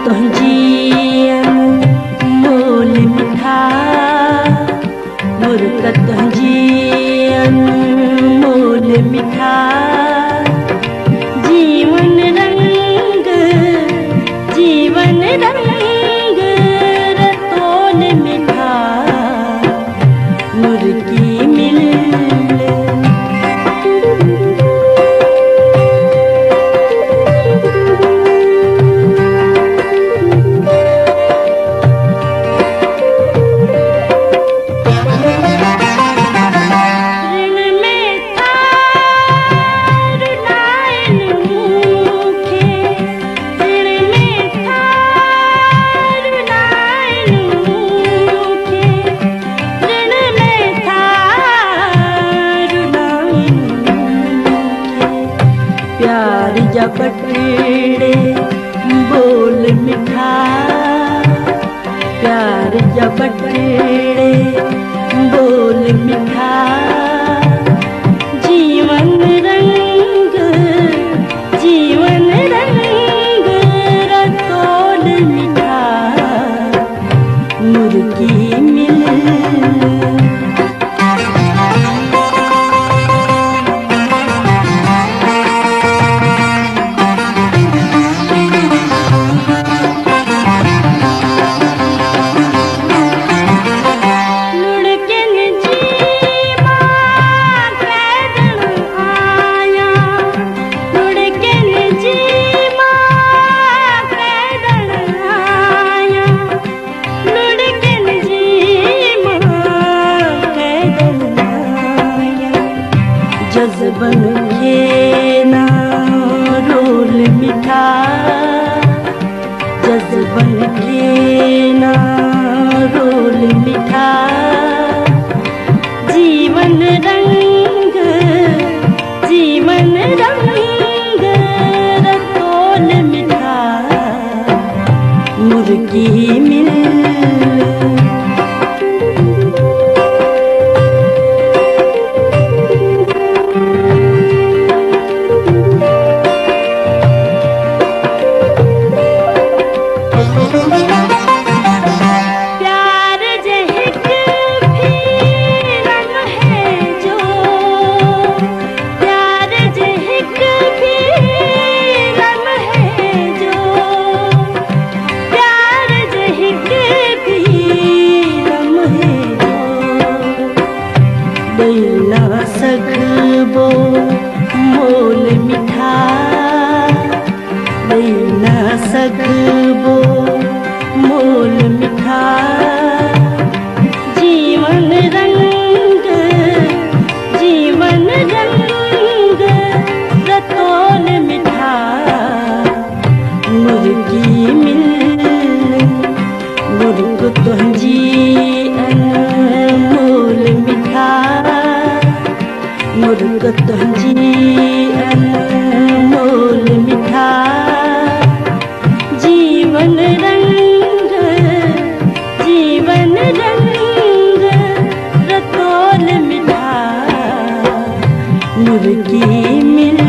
तुझी अनमोल मिठा मुर्कत तुझी अनमोल मिठा जीवन रंग रतोल मिठा मुर्की मिल प्यार जबटड़े बोल मिठा प्यार जबटड़े बोल मिठा जीवन रंग रतोल मिठा मुर्की मिल जज़बन के ना रोल मिठा जज़बन के ना रोल मिठा जीवन रंग रतोल मिठा मुर्की मिल ना सकबो मोल मिठा ना सकबो मोल मिठा जीवन रंग रतोल मिठा मुर्गी मिल मुर्ग तुझी अनमोल मिठा मुर्ग तुझी अनमोल मिठा जीवन रंग रतोल मिठा मुर्गी मिल